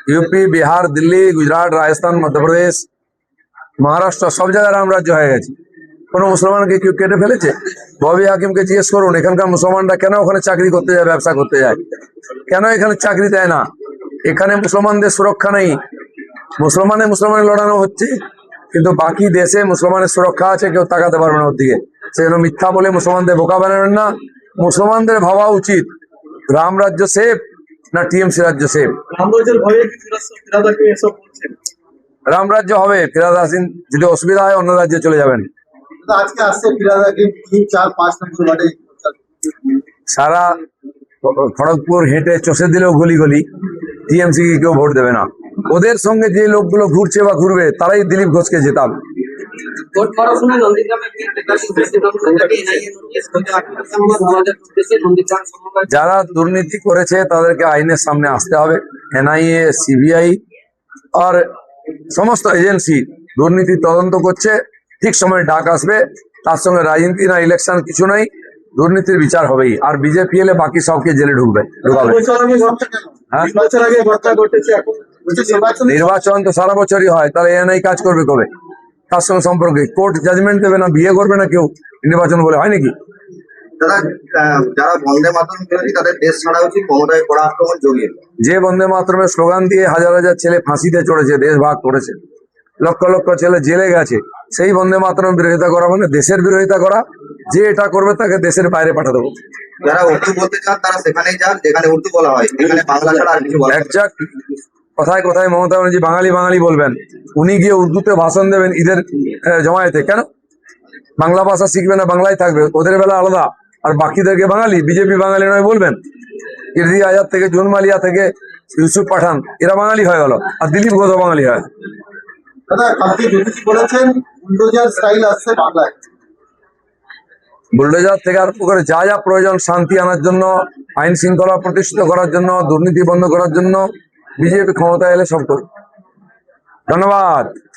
UP, Bihar, Delhi, Gujarat, Rajasthan, Madhya Pradesh, Maharashtra সব জায়গায় রাম রাজ্য হয়ে গেছে। কোনো মুসলমানকে কেউ কেটে ফেলেছে? ববি হাকিমকে জিজ্ঞেস করুন এখানকার মুসলমানরা কেন ওখানে চাকরি করতে যায়, ব্যবসা করতে যায়, কেন এখানে চাকরি দেয় না? এখানে মুসলমানদের সুরক্ষা নেই। মুসলমানের লড়ানো হচ্ছে, কিন্তু বাকি দেশে মুসলমানের সুরক্ষা আছে, কেউ তাকাতে পারবে না ওর দিকে। সেজন্য মিথ্যা বলে মুসলমানদের বোকা বানাবেন না। মুসলমানদের ভাবা উচিত রাম রাজ্য সেফ না টিএমসি রাজ্য সেফ। রাম রাজ্য হবে, ফিরাদ হাসিন যদি অসুবিধা হয় অন্য রাজ্যে চলে যাবেন। আজকে আসছে ফিরাদ হাকিম 3, 4, 5 নম্বর ওয়ার্ডে। সারা খড়গপুর হেঁটে চষে দিলেও গলি গলি টিএমসি কে কেউ ভোট দেবে না। ওদের সঙ্গে যে লোকগুলো ঘুরছে বা ঘুরবে তারাই দিলীপ ঘোষকে জেতাবে। যারা দুর্নীতি করেছে তাদেরকে আইনের সামনে আসতে হবে। এনআইএ, সিবিআই আর সমস্ত এজেন্সি দুর্নীতি তদন্ত করছে, ঠিক সময় ডাক আসবে। তার সঙ্গে রাজনীতি না ইলেকশন কিছু নাই, দুর্নীতির বিচার হবেই। আর বিজেপি এলে বাকি সবকে জেলে ঢুকাবে। নির্বাচন তো সারা বছরই হয়, তাহলে এনআই কাজ করবে কবে? তার সঙ্গে সম্পর্কে কোর্ট জাজমেন্ট দেবে না, বিয়ে করবে না কেউ নির্বাচন বলে, হয় নাকি? যারা বন্দে মাতরম বিরোধী তাদের দেশ ছাড়া উচিত, ক্ষমতায় কড়া আক্রমণ জড়িয়ে। যে বন্দে মাতরমের স্লোগান দিয়ে হাজার হাজার ছেলে ফাঁসিতে চড়েছে, দেশ ভাগ করেছে, লক্ষ লক্ষ ছেলে জেলে গেছে, সেই বন্দে মাতরম বিরোধিতা করা মানে দেশের বিরোধিতা করা। যে এটা করবে তাকে দেশের বাইরে পাঠা দেবো। যারা উর্দু বলতে চান তারা সেখানেই যান যেখানে উর্দু বলা হয়, এখানে বাংলা ছাড়া আর কিছু বলা হয় না। একজাক্ট কথায় কথায় মমতা ব্যানার্জি বাঙালি বাঙালি বলবেন, উনি গিয়ে উর্দুতে ভাষণ দেবেন ঈদের জমায়েতে। কেন বাংলা ভাষা শিখবে না, বাংলায় থাকবে, ওদের বেলা আলাদা। আর বাকিদেরকে বাঙালি, বিজেপি বাঙালি নয় বলবেন। ইরদি আজাদ থেকে জুন মালিয়া থেকে ইউসুফ পাঠান এরা বাঙালি হয়ে গেল, আর দিলীপ ঘোষ বাঙালি হয়। বুলডোজার থেকে আরম্ভ করে যা যা প্রয়োজন শান্তি আনার জন্য, আইন শৃঙ্খলা প্রতিষ্ঠিত করার জন্য, দুর্নীতি বন্ধ করার জন্য বিজেপি ক্ষমতা এলে সব করবে। ধন্যবাদ।